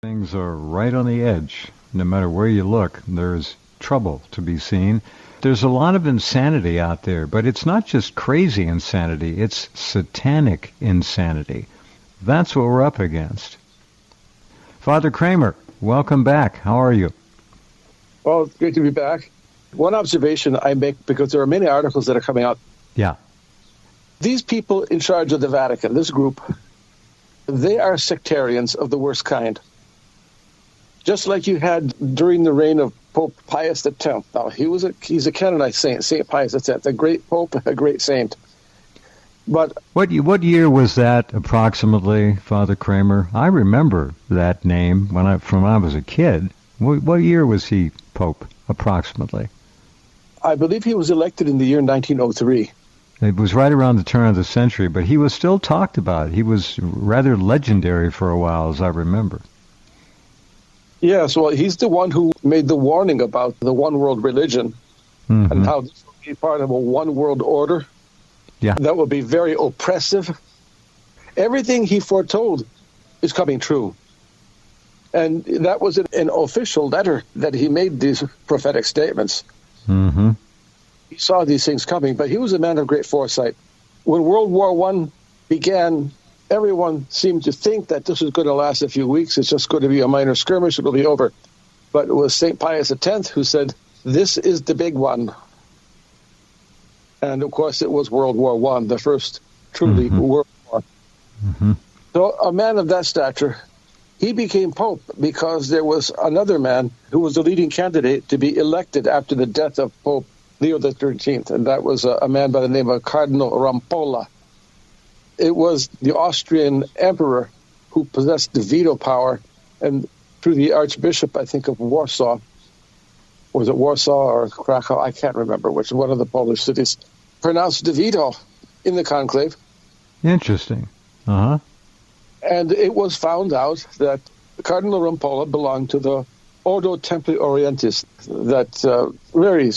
Things are right on the edge. No matter where you look, there's trouble to be seen. There's a lot of insanity out there, but it's not just crazy insanity, it's satanic insanity. That's what we're up against. Father Kramer, welcome back. How are you? Well, it's great to be back. One observation I make, because there are many articles that are coming out. Yeah. These people in charge of the Vatican, this group, they are sectarians of the worst kind. Just like you had during the reign of Pope Pius X. Now, he's a Canaanite saint, St. Pius X, a great pope, a great saint. But what year was that approximately, Father Kramer? I remember that name from when I was a kid. What year was he Pope, approximately? I believe he was elected in the year 1903. It was right around the turn of the century, but he was still talked about. He was rather legendary for a while, as I remember. Yes, well, he's the one who made the warning about the one world religion and how this will be part of a one world order that will be very oppressive. Everything he foretold is coming true. And that was an official letter that he made these prophetic statements. Mm-hmm. He saw these things coming, but he was a man of great foresight. When World War I began, everyone seemed to think that this was going to last a few weeks. It's just going to be a minor skirmish. It'll be over. But it was St. Pius X who said, this is the big one. And, of course, it was World War I, the first truly World War. Mm-hmm. So a man of that stature, he became Pope because there was another man who was the leading candidate to be elected after the death of Pope Leo XIII, and that was a man by the name of Cardinal Rampolla. It was the Austrian emperor who possessed the veto power, and through the Archbishop, I think, of Warsaw, was it Warsaw or Krakow? I can't remember which one of the Polish cities, pronounced the veto in the conclave. Interesting. Uh-huh. And it was found out that Cardinal Rampolla belonged to the Ordo Templi Orientis, that very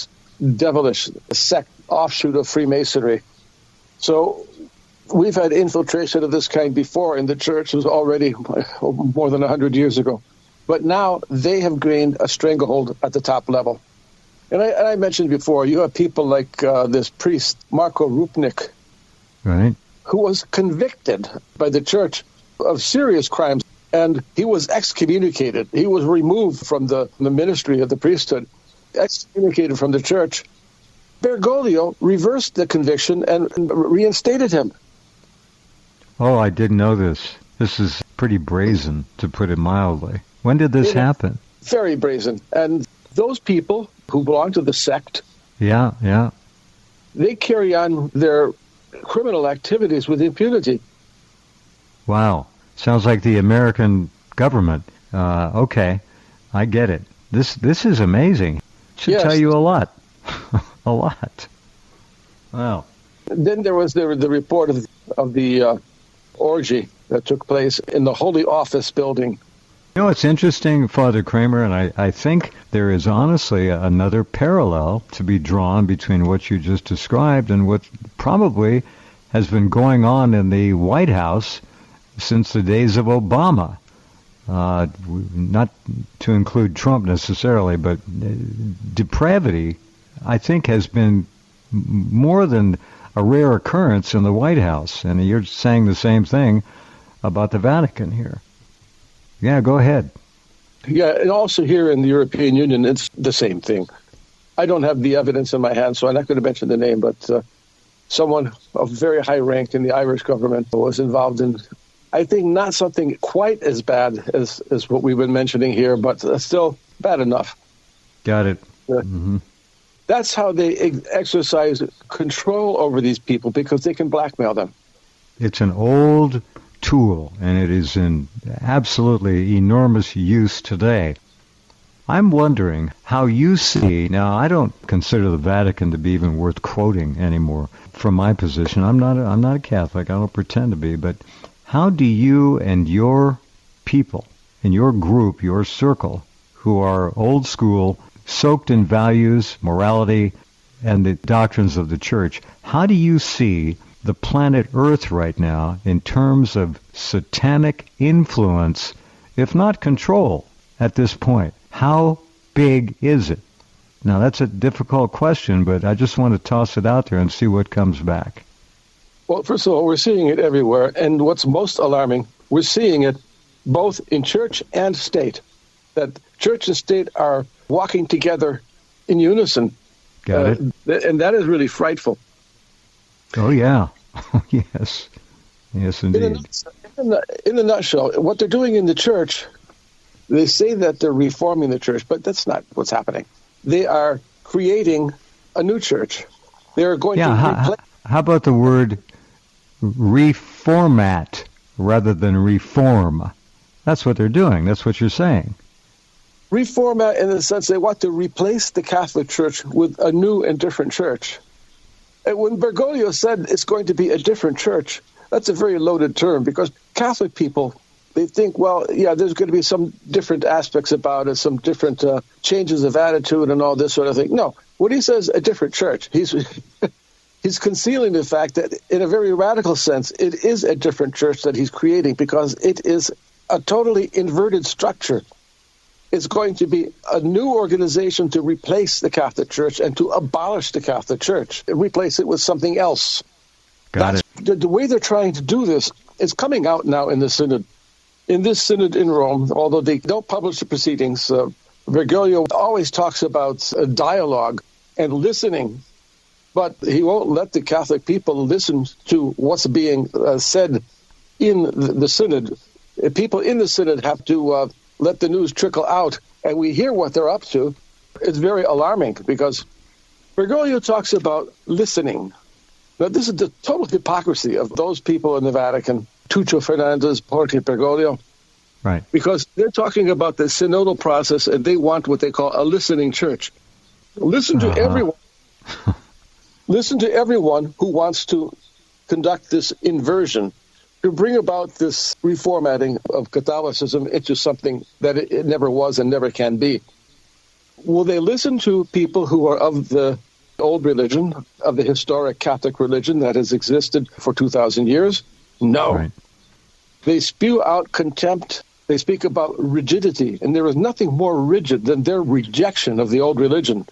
devilish sect offshoot of Freemasonry. So we've had infiltration of this kind before in the church. It was already more than 100 years ago. But now they have gained a stranglehold at the top level. And I mentioned before, you have people like this priest, Marko Rupnik, right, who was convicted by the church of serious crimes, and he was excommunicated. He was removed from the ministry of the priesthood, excommunicated from the church. Bergoglio reversed the conviction and reinstated him. Oh, I didn't know this. This is pretty brazen, to put it mildly. When did this happen? Very brazen. And those people who belong to the sect, they carry on their criminal activities with impunity. Wow. Sounds like the American government. Okay, I get it. This is amazing. Should tell you a lot. A lot. Wow. Then there was the report of the orgy that took place in the Holy Office building. You know, it's interesting, Father Kramer, and I think there is honestly another parallel to be drawn between what you just described and what probably has been going on in the White House since the days of Obama. Not to include Trump necessarily, but depravity, I think, has been more than a rare occurrence in the White House. And you're saying the same thing about the Vatican here. Yeah, go ahead. Yeah, and also here in the European Union, it's the same thing. I don't have the evidence in my hand, so I'm not going to mention the name, but someone of very high rank in the Irish government was involved in, I think, not something quite as bad as what we've been mentioning here, but still bad enough. Got it. That's how they exercise control over these people, because they can blackmail them. It's an old tool, and it is in absolutely enormous use today. I'm wondering how you see, now I don't consider the Vatican to be even worth quoting anymore from my position. I'm not a Catholic, I don't pretend to be, but how do you and your people, in your group, your circle, who are old school, soaked in values, morality, and the doctrines of the church. How do you see the planet Earth right now in terms of satanic influence, if not control, at this point? How big is it? Now, that's a difficult question, but I just want to toss it out there and see what comes back. Well, first of all, we're seeing it everywhere, and what's most alarming, we're seeing it both in church and state, that church and state are walking together in unison. Got it. And that is really frightful. Oh, yeah. Yes. Yes, indeed. In a nutshell, what they're doing in the church, they say that they're reforming the church, but that's not what's happening. They are creating a new church. They're going to replace... How about the word reformat rather than reform? That's what they're doing. That's what you're saying. Reformat in the sense they want to replace the Catholic Church with a new and different church. And when Bergoglio said it's going to be a different church, that's a very loaded term, because Catholic people, they think, well, yeah, there's going to be some different aspects about it, some different changes of attitude and all this sort of thing. No, when he says a different church, he's concealing the fact that in a very radical sense, it is a different church that he's creating, because it is a totally inverted structure. It's going to be a new organization to replace the Catholic Church and to abolish the Catholic Church, and replace it with something else. Got it. The way they're trying to do this is coming out now in the Synod. In this Synod in Rome, although they don't publish the proceedings, Bergoglio always talks about a dialogue and listening, but he won't let the Catholic people listen to what's being said in the Synod. People in the Synod have to let the news trickle out, and we hear what they're up to. It's very alarming, because Bergoglio talks about listening. Now, this is the total hypocrisy of those people in the Vatican, Tuccio Fernandez, Jorge Bergoglio, right? Because they're talking about the synodal process, and they want what they call a listening church. Listen to everyone. Listen to everyone who wants to conduct this inversion, to bring about this reformatting of Catholicism into something that it never was and never can be. Will they listen to people who are of the old religion, of the historic Catholic religion that has existed for 2,000 years? No. Right. They spew out contempt. They speak about rigidity, and there is nothing more rigid than their rejection of the old religion.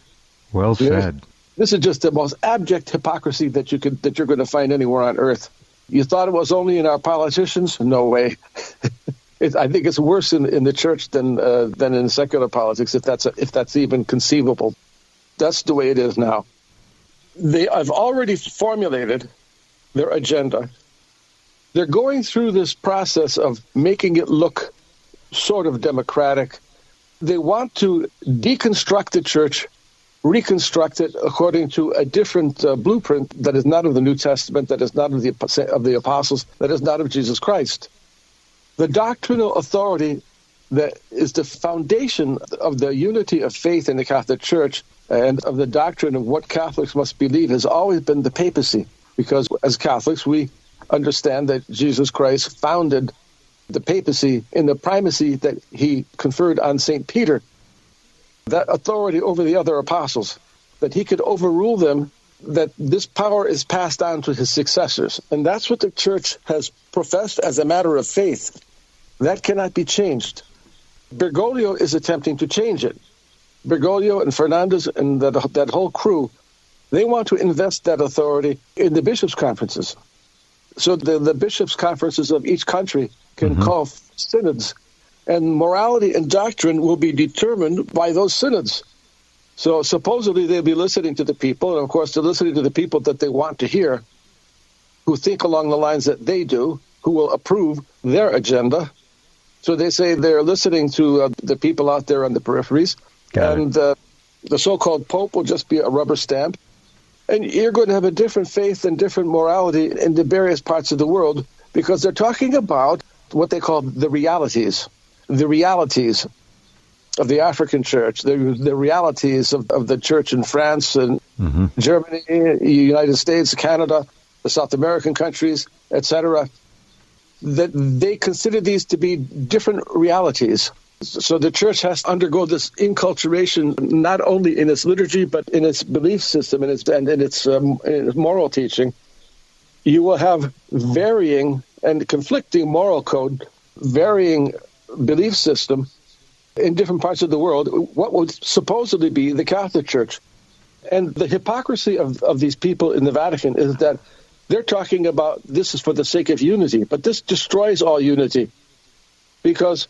Well said. This is just the most abject hypocrisy that you're going to find anywhere on earth. You thought it was only in our politicians? No way. I think it's worse in the church than in secular politics, if that's even conceivable. That's the way it is now. They have already formulated their agenda. They're going through this process of making it look sort of democratic. They want to deconstruct the church, reconstruct it according to a different blueprint that is not of the New Testament, that is not of the apostles, that is not of Jesus Christ. The doctrinal authority that is the foundation of the unity of faith in the Catholic Church and of the doctrine of what Catholics must believe has always been the papacy, because as Catholics we understand that Jesus Christ founded the papacy in the primacy that he conferred on St. Peter, that authority over the other apostles, that he could overrule them, that this power is passed on to his successors. And that's what the church has professed as a matter of faith. That cannot be changed. Bergoglio is attempting to change it. Bergoglio and Fernandez and that whole crew, they want to invest that authority in the bishops' conferences. So the bishops' conferences of each country can call synods, and morality and doctrine will be determined by those synods. So supposedly they'll be listening to the people, and of course they're listening to the people that they want to hear, who think along the lines that they do, who will approve their agenda. So they say they're listening to the people out there on the peripheries, and the so-called Pope will just be a rubber stamp. And you're going to have a different faith and different morality in the various parts of the world, because they're talking about what they call the realities of the African church, the realities of the church in France and Germany, the United States, Canada, the South American countries, etc., that they consider these to be different realities. So the church has to undergo this inculturation, not only in its liturgy, but in its belief system and in its moral teaching. You will have varying and conflicting moral code, varying belief system in different parts of the world, what would supposedly be the Catholic Church. And the hypocrisy of these people in the Vatican is that they're talking about this is for the sake of unity, but this destroys all unity. Because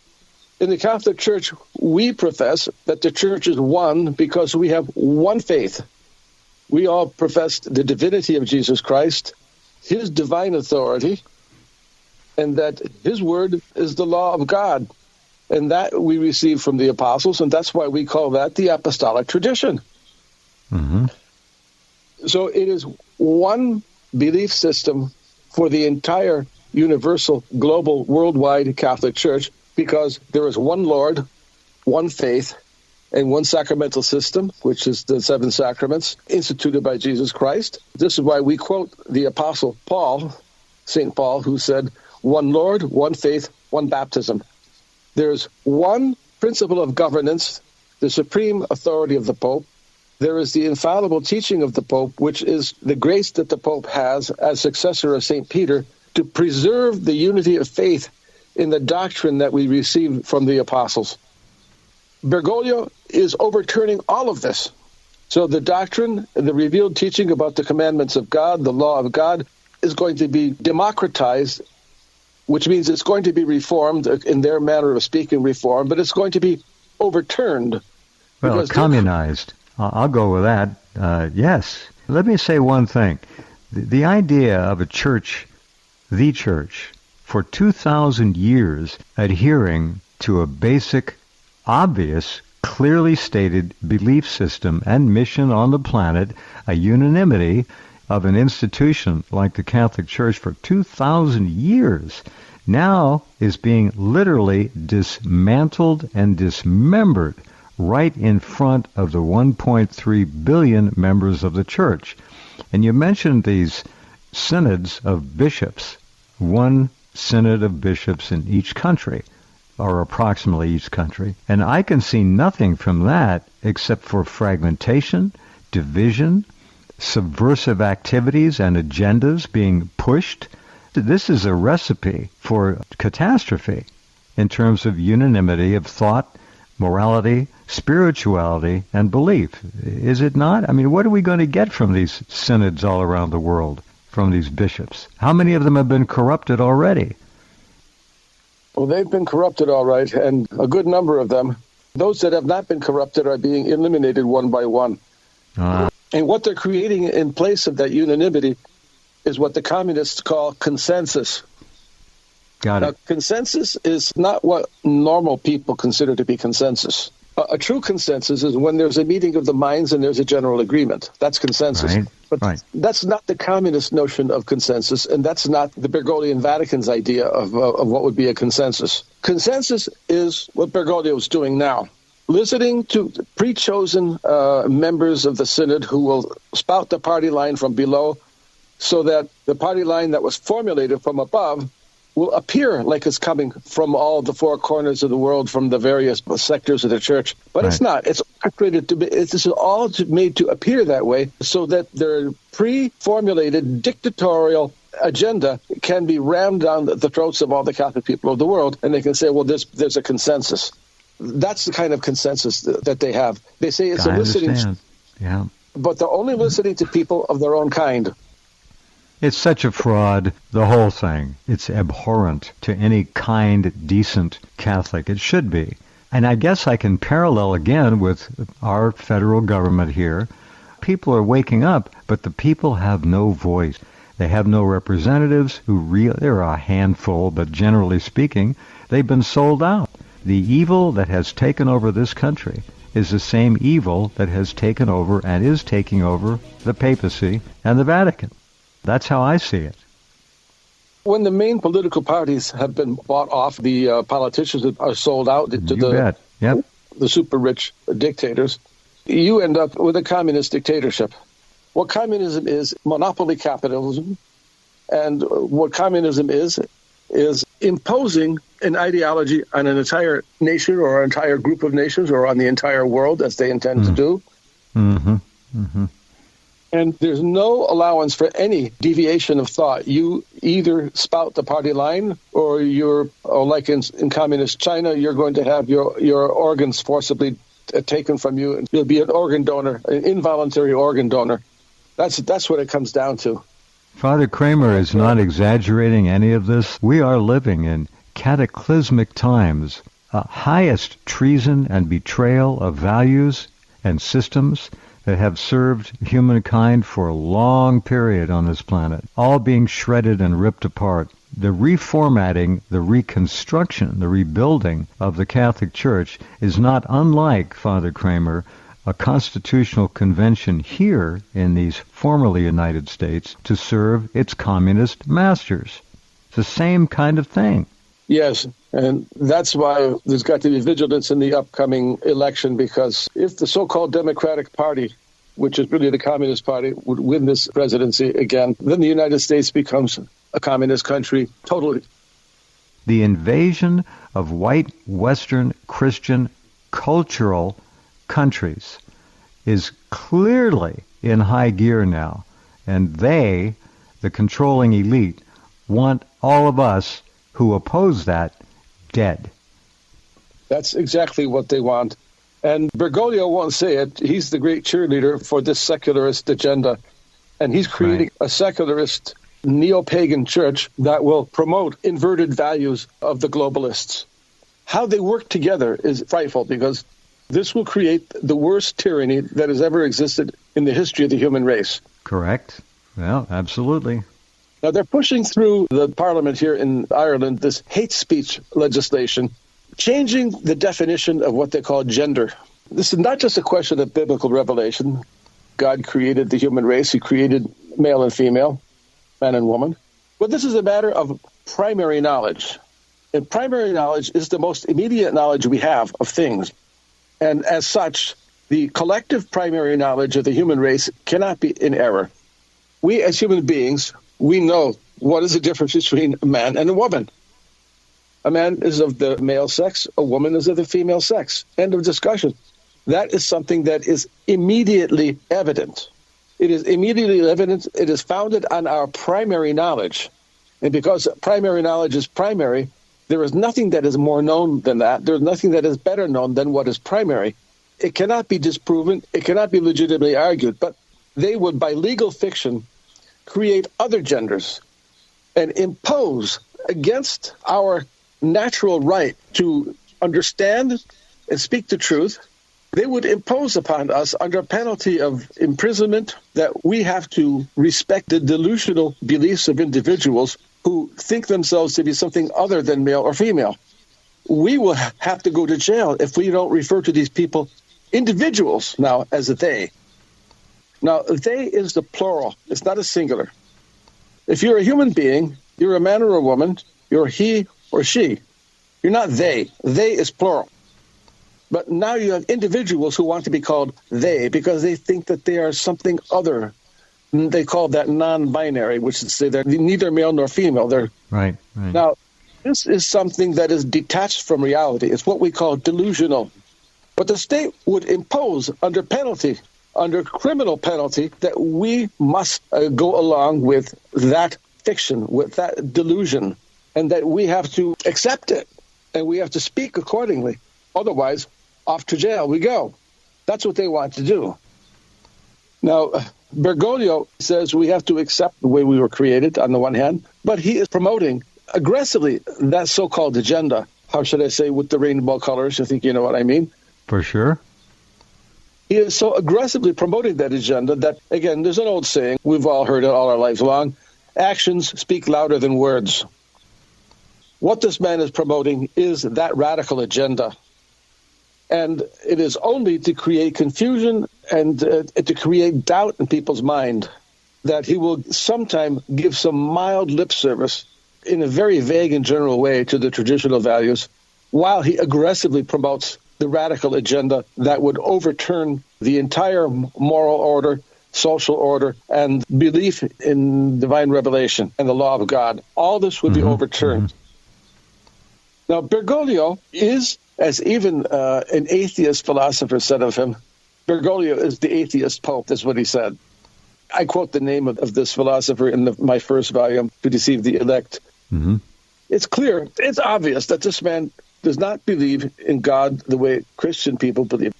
in the Catholic Church, we profess that the Church is one because we have one faith. We all profess the divinity of Jesus Christ, his divine authority, and that his word is the law of God. And that we receive from the apostles, and that's why we call that the apostolic tradition. Mm-hmm. So it is one belief system for the entire universal, global, worldwide Catholic Church, because there is one Lord, one faith, and one sacramental system, which is the 7 sacraments, instituted by Jesus Christ. This is why we quote the Apostle Paul, St. Paul, who said, one Lord, one faith, one baptism. There's one principle of governance, the supreme authority of the Pope. There is the infallible teaching of the Pope, which is the grace that the Pope has as successor of St. Peter to preserve the unity of faith in the doctrine that we received from the apostles. Bergoglio is overturning all of this. So the doctrine, the revealed teaching about the commandments of God, the law of God, is going to be democratized, which means it's going to be reformed, in their manner of speaking, reformed, but it's going to be overturned. Well, communized. I'll go with that. Yes. Let me say one thing. The idea of a church, the church, for 2,000 years adhering to a basic, obvious, clearly stated belief system and mission on the planet, a unanimity of an institution like the Catholic Church for 2,000 years, now is being literally dismantled and dismembered right in front of the 1.3 billion members of the Church. And you mentioned these synods of bishops, one synod of bishops in each country, or approximately each country. And I can see nothing from that except for fragmentation, division, subversive activities and agendas being pushed. This is a recipe for catastrophe in terms of unanimity of thought, morality, spirituality, and belief. Is it not? I mean, what are we going to get from these synods all around the world, from these bishops? How many of them have been corrupted already? Well, they've been corrupted, all right, and a good number of them. Those that have not been corrupted are being eliminated one by one. And what they're creating in place of that unanimity is what the communists call consensus. Got it. Now, consensus is not what normal people consider to be consensus. A true consensus is when there's a meeting of the minds and there's a general agreement. That's consensus. Right. But that's not the communist notion of consensus, and that's not the Bergoglian Vatican's idea of what would be a consensus. Consensus is what Bergoglio is doing now. Listening to pre-chosen members of the Synod who will spout the party line from below so that the party line that was formulated from above will appear like it's coming from all the 4 corners of the world, from the various sectors of the church. But it's not. It's created to be. It's all made to appear that way so that their pre-formulated dictatorial agenda can be rammed down the throats of all the Catholic people of the world, and they can say, well, there's a consensus. That's the kind of consensus that they have. They say it's a listening, but they're only listening to people of their own kind. It's such a fraud, the whole thing. It's abhorrent to any kind, decent Catholic. It should be. And I guess I can parallel again with our federal government here. People are waking up, but the people have no voice. They have no representatives they're a handful, but generally speaking, they've been sold out. The evil that has taken over this country is the same evil that has taken over and is taking over the papacy and the Vatican. That's how I see it. When the main political parties have been bought off, the politicians are sold out to the super rich dictators, you end up with a communist dictatorship. What communism is monopoly capitalism, and what communism is imposing an ideology on an entire nation or an entire group of nations or on the entire world, as they intend to do. Mm-hmm. Mm-hmm. And there's no allowance for any deviation of thought. You either spout the party line or like in communist China, you're going to have your organs forcibly taken from you, and you'll be an organ donor, an involuntary organ donor. That's what it comes down to. Father Kramer is not exaggerating any of this. We are living in cataclysmic times, highest treason and betrayal of values and systems that have served humankind for a long period on this planet, all being shredded and ripped apart. The reformatting, the reconstruction, the rebuilding of the Catholic Church is not unlike, Father Kramer, a constitutional convention here in these formerly United States to serve its communist masters. It's the same kind of thing. Yes, and that's why there's got to be vigilance in the upcoming election, because if the so-called Democratic Party, which is really the Communist Party, would win this presidency again, then the United States becomes a communist country totally. The invasion of white Western Christian cultural countries is clearly in high gear now, and they, the controlling elite, want all of us who oppose that dead. That's exactly what they want. And Bergoglio won't say it. He's the great cheerleader for this secularist agenda. And he's creating a secularist neo-pagan church that will promote inverted values of the globalists. How they work together is frightful, because this will create the worst tyranny that has ever existed in the history of the human race. Correct. Well, absolutely. Now, they're pushing through the parliament here in Ireland this hate speech legislation, changing the definition of what they call gender. This is not just a question of biblical revelation. God created the human race. He created male and female, man and woman. But this is a matter of primary knowledge. And primary knowledge is the most immediate knowledge we have of things. And as such, the collective primary knowledge of the human race cannot be in error. We as human beings, we know what is the difference between a man and a woman. A man is of the male sex, a woman is of the female sex. End of discussion. That is something that is immediately evident. It is immediately evident. It is founded on our primary knowledge. And because primary knowledge is primary, there is nothing that is more known than that. There is nothing that is better known than what is primary. It cannot be disproven. It cannot be legitimately argued. But they would, by legal fiction, create other genders and impose against our natural right to understand and speak the truth. They would impose upon us, under penalty of imprisonment, that we have to respect the delusional beliefs of individuals who think themselves to be something other than male or female. We will have to go to jail if we don't refer to these people, individuals, now as a they. Now, they is the plural. It's not a singular. If you're a human being, you're a man or a woman, you're he or she. You're not they. They is plural. But now you have individuals who want to be called they because they think that they are something other. They call that non-binary, which is to say they're neither male nor female. They're right. Now, this is something that is detached from reality. It's what we call delusional. But the state would impose under penalty, under criminal penalty, that we must go along with that fiction, with that delusion, and that we have to accept it, and we have to speak accordingly. Otherwise, off to jail we go. That's what they want to do. Now, Bergoglio says we have to accept the way we were created on the one hand, but he is promoting aggressively that so-called agenda. How should I say, with the rainbow colors? I think you know what I mean. For sure. He is so aggressively promoting that agenda that, again, there's an old saying, we've all heard it all our lives long, actions speak louder than words. What this man is promoting is that radical agenda. And it is only to create confusion and to create doubt in people's mind that he will sometime give some mild lip service in a very vague and general way to the traditional values, while he aggressively promotes the radical agenda that would overturn the entire moral order, social order, and belief in divine revelation and the law of God. All this would be overturned. Now, Bergoglio is, as even an atheist philosopher said of him, Bergoglio is the atheist pope. That's what he said. I quote the name of this philosopher in my first volume, To Deceive the Elect. Mm-hmm. It's clear, it's obvious that this man does not believe in God the way Christian people believe.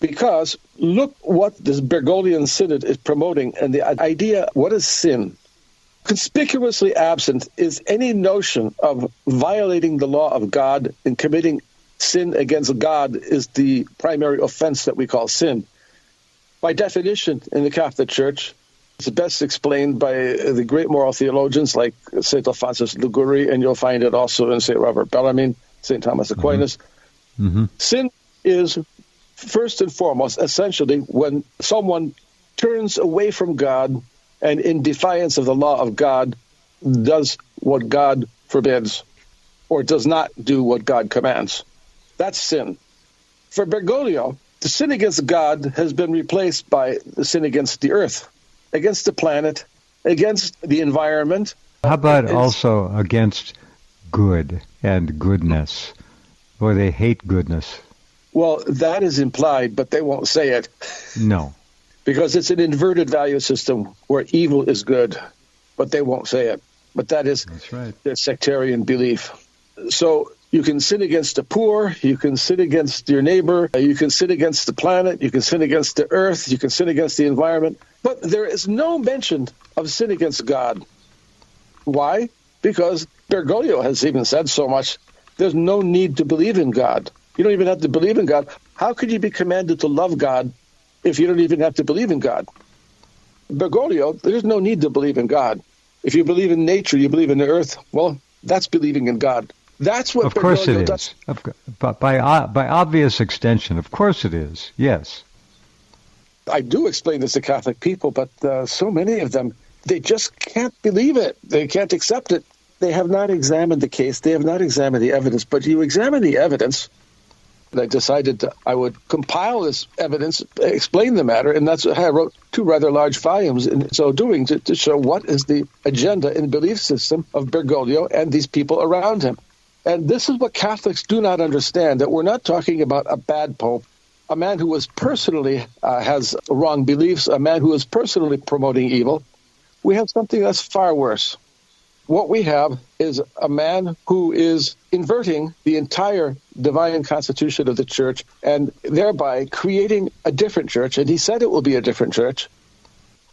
Because look what this Bergoglian Synod is promoting, and the idea, what is sin? Conspicuously absent is any notion of violating the law of God and committing sin against God is the primary offense that we call sin. By definition, in the Catholic Church, it's best explained by the great moral theologians like St. Alphonsus Liguori, and you'll find it also in St. Robert Bellarmine, St. Thomas Aquinas. Mm-hmm. Sin is, first and foremost, essentially, when someone turns away from God and in defiance of the law of God does what God forbids or does not do what God commands. That's sin. For Bergoglio, the sin against God has been replaced by the sin against the earth, against the planet, against the environment. How about also against good and goodness? Or they hate goodness. Well, that is implied, but they won't say it. No. Because it's an inverted value system where evil is good, but they won't say it. But that's right. Their sectarian belief. So you can sin against the poor, you can sin against your neighbor, you can sin against the planet, you can sin against the earth, you can sin against the environment, but there is no mention of sin against God. Why? Because Bergoglio has even said so much, there's no need to believe in God. You don't even have to believe in God. How could you be commanded to love God if you don't even have to believe in God? Bergoglio, there's no need to believe in God. If you believe in nature, you believe in the earth, well, that's believing in God. That's what Bergoglio does. Of course it is. But by obvious extension, of course it is, yes. I do explain this to Catholic people, but so many of them, they just can't believe it. They can't accept it. They have not examined the case. They have not examined the evidence. But you examine the evidence. I decided I would compile this evidence, explain the matter, and that's why I wrote 2 rather large volumes in so doing to show what is the agenda and belief system of Bergoglio and these people around him. And this is what Catholics do not understand, that we're not talking about a bad pope, a man who was personally has wrong beliefs, a man who is personally promoting evil. We have something that's far worse. What we have is a man who is inverting the entire divine constitution of the church and thereby creating a different church. And he said it will be a different church.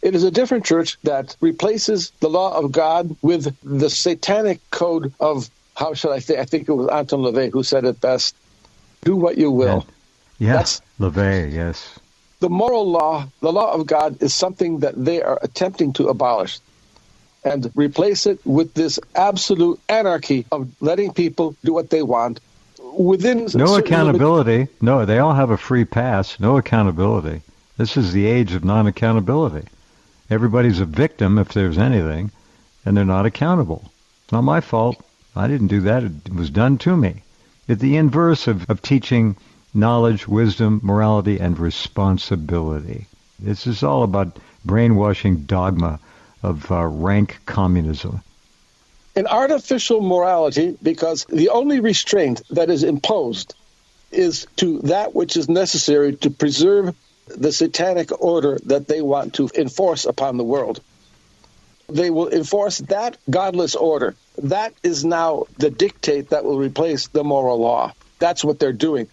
It is a different church that replaces the law of God with the satanic code of, how should I say, I think it was Anton LaVey who said it best, do what you will. Yes, LaVey, yes. The moral law, the law of God, is something that they are attempting to abolish and replace it with this absolute anarchy of letting people do what they want within no accountability. No, they all have a free pass. No accountability. This is the age of non-accountability. Everybody's a victim if there's anything, and they're not accountable. It's not my fault. I didn't do that. It was done to me. It's the inverse of teaching knowledge, wisdom, morality, and responsibility. This is all about brainwashing dogma of rank communism. An artificial morality, because the only restraint that is imposed is to that which is necessary to preserve the satanic order that they want to enforce upon the world. They will enforce that godless order. That is now the dictate that will replace the moral law. That's what they're doing.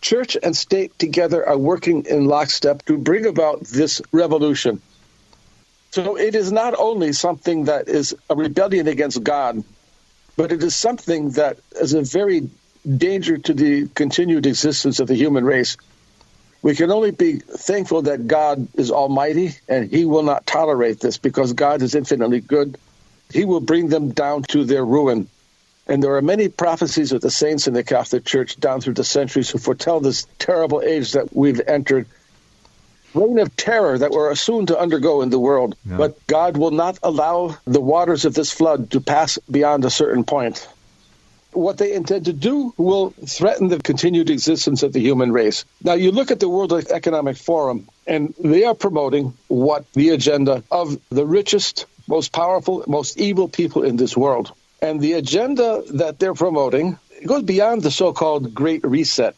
Church and state together are working in lockstep to bring about this revolution. So it is not only something that is a rebellion against God, but it is something that is a very danger to the continued existence of the human race. We can only be thankful that God is almighty and he will not tolerate this because God is infinitely good. He will bring them down to their ruin. And there are many prophecies of the saints in the Catholic Church down through the centuries who foretell this terrible age that we've entered. Reign of terror that we're soon to undergo in the world. Yeah. But God will not allow the waters of this flood to pass beyond a certain point. What they intend to do will threaten the continued existence of the human race. Now, you look at the World Economic Forum, and they are promoting what the agenda of the richest, most powerful, most evil people in this world. And the agenda that they're promoting it goes beyond the so-called Great Reset.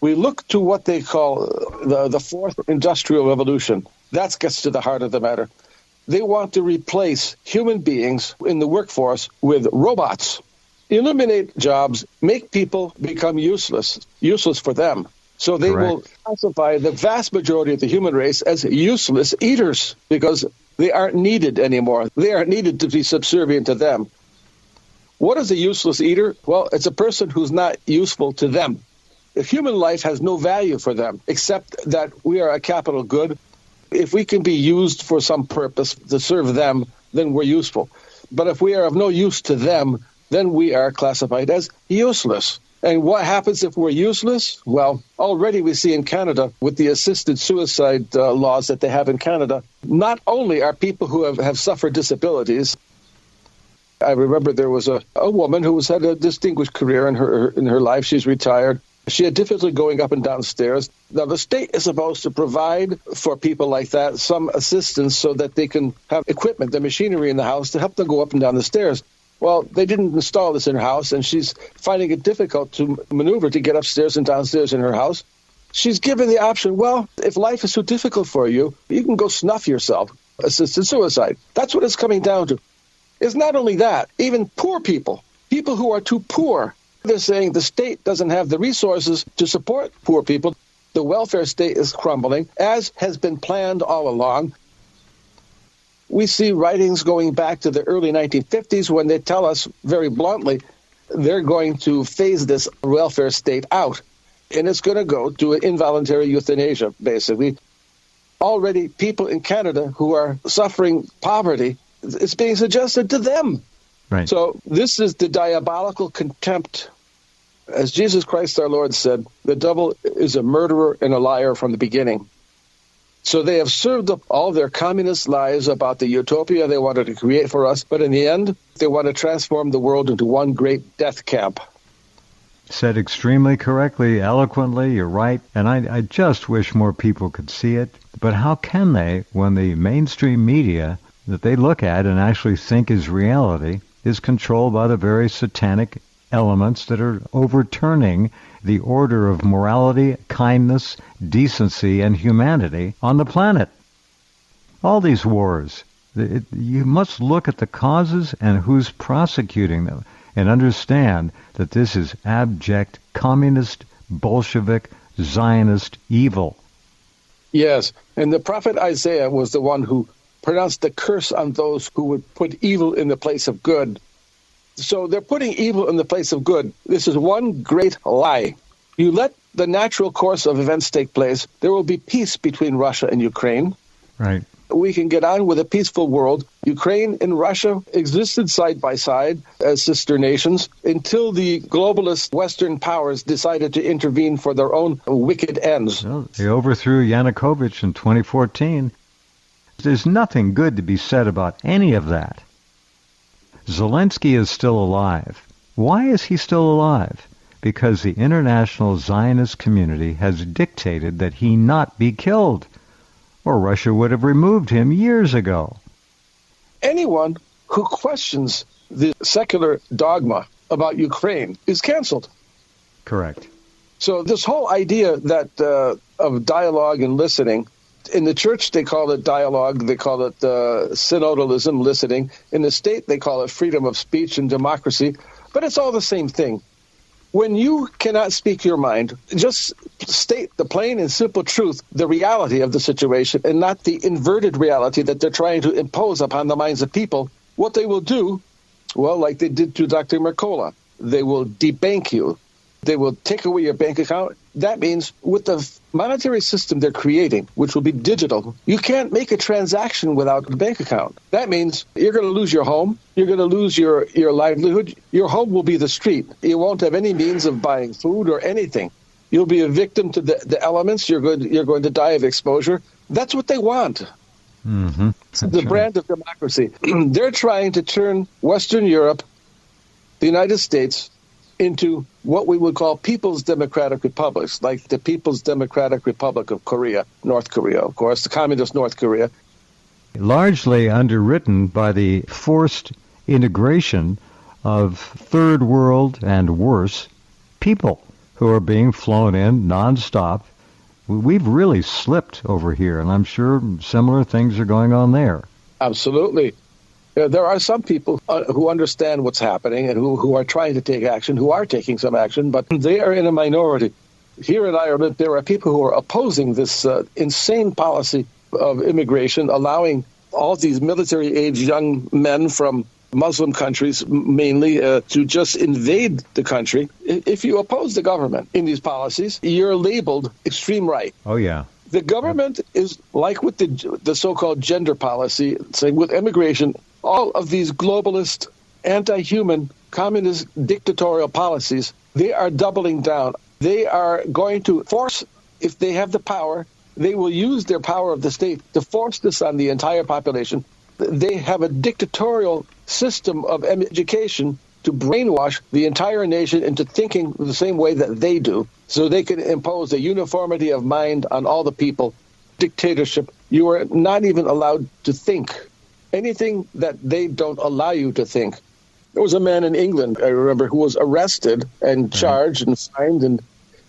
We look to what they call the Fourth Industrial Revolution. That gets to the heart of the matter. They want to replace human beings in the workforce with robots. Eliminate jobs, make people become useless for them. So they will classify the vast majority of the human race as useless eaters because they aren't needed anymore. They aren't needed to be subservient to them. What is a useless eater? Well, it's a person who's not useful to them. If human life has no value for them, except that we are a capital good. If we can be used for some purpose to serve them, then we're useful. But if we are of no use to them, then we are classified as useless. And what happens if we're useless? Well, already we see in Canada, with the assisted suicide laws that they have in Canada, not only are people who have suffered disabilities. I remember there was a woman who had a distinguished career in her life. She's retired. She had difficulty going up and down stairs. Now, the state is supposed to provide for people like that some assistance so that they can have equipment, the machinery in the house to help them go up and down the stairs. Well, they didn't install this in her house, and she's finding it difficult to maneuver to get upstairs and downstairs in her house. She's given the option, well, if life is so difficult for you, you can go snuff yourself, assisted suicide. That's what it's coming down to. It's not only that, even poor people who are too poor, they're saying the state doesn't have the resources to support poor people. The welfare state is crumbling, as has been planned all along. We see writings going back to the early 1950s when they tell us very bluntly they're going to phase this welfare state out. And it's going to go to involuntary euthanasia, basically. Already people in Canada who are suffering poverty, it's being suggested to them. Right. So this is the diabolical contempt. As Jesus Christ our Lord said, the devil is a murderer and a liar from the beginning. So they have served up all their communist lies about the utopia they wanted to create for us, but in the end, they want to transform the world into one great death camp. Said extremely correctly, eloquently, you're right, and I just wish more people could see it. But how can they when the mainstream media that they look at and actually think is reality is controlled by the very satanic elements that are overturning the order of morality, kindness, decency, and humanity on the planet? All these wars, you must look at the causes and who's prosecuting them and understand that this is abject, communist, Bolshevik, Zionist evil. Yes, and the prophet Isaiah was the one who pronounced the curse on those who would put evil in the place of good. So they're putting evil in the place of good. This is one great lie. You let the natural course of events take place, there will be peace between Russia and Ukraine. Right. We can get on with a peaceful world. Ukraine and Russia existed side by side as sister nations until the globalist Western powers decided to intervene for their own wicked ends. Well, they overthrew Yanukovych in 2014. There's nothing good to be said about any of that. Zelensky is still alive. Why is he still alive? Because the international Zionist community has dictated that he not be killed, or Russia would have removed him years ago. Anyone who questions the secular dogma about Ukraine is canceled. Correct. So this whole idea that of dialogue and listening, in the church they call it dialogue, they call it synodalism, listening. In the state they call it freedom of speech and democracy, but it's all the same thing. When you cannot speak your mind, just state the plain and simple truth, the reality of the situation, and not the inverted reality that they're trying to impose upon the minds of people. What they will do, well, like they did to Dr. Mercola, they will debank you. They will take away your bank account. That means with the monetary system they're creating, which will be digital, you can't make a transaction without a bank account. That means you're going to lose your home. You're going to lose your livelihood. Your home will be the street. You won't have any means of buying food or anything. You'll be a victim to the elements. You're going to die of exposure. That's what they want. Mm-hmm. The brand of democracy. They're trying to turn Western Europe, the United States, into what we would call People's Democratic Republics, like the People's Democratic Republic of Korea, North Korea, of course, the communist North Korea. Largely underwritten by the forced integration of third world and worse people who are being flown in nonstop. We've really slipped over here, and I'm sure similar things are going on there. Absolutely. There are some people who understand what's happening and who are trying to take action, who are taking some action, but they are in a minority. Here in Ireland, there are people who are opposing this insane policy of immigration, allowing all these military-age young men from Muslim countries mainly to just invade the country. If you oppose the government in these policies, you're labeled extreme right. Oh, yeah. The government is like with the so-called gender policy, saying with immigration, all of these globalist, anti-human, communist, dictatorial policies, they are doubling down. They are going to force, if they have the power, they will use their power of the state to force this on the entire population. They have a dictatorial system of education to brainwash the entire nation into thinking the same way that they do, so they can impose a uniformity of mind on all the people. Dictatorship, you are not even allowed to think anything that they don't allow you to think. There was a man in England, I remember, who was arrested and charged and fined, and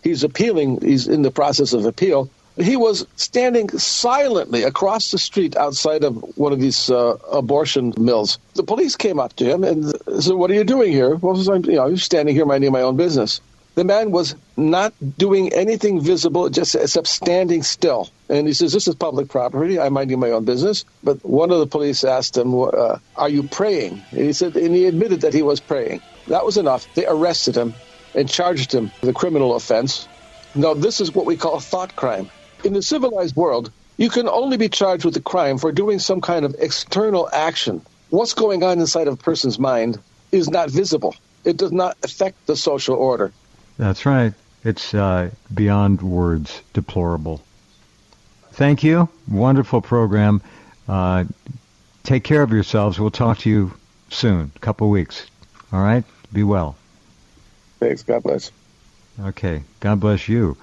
he's appealing. He's in the process of appeal. He was standing silently across the street outside of one of these abortion mills. The police came up to him and said, "What are you doing here?" Well, I'm standing here minding my own business. The man was not doing anything visible, just except standing still. And he says, "This is public property. I'm minding my own business." But one of the police asked him, "Are you praying?" And he said, and he admitted that he was praying. That was enough. They arrested him and charged him with a criminal offense. Now, this is what we call a thought crime. In the civilized world, you can only be charged with a crime for doing some kind of external action. What's going on inside of a person's mind is not visible. It does not affect the social order. That's right. It's beyond words, deplorable. Thank you. Wonderful program. Take care of yourselves. We'll talk to you soon, a couple of weeks. All right? Be well. Thanks. God bless. Okay. God bless you.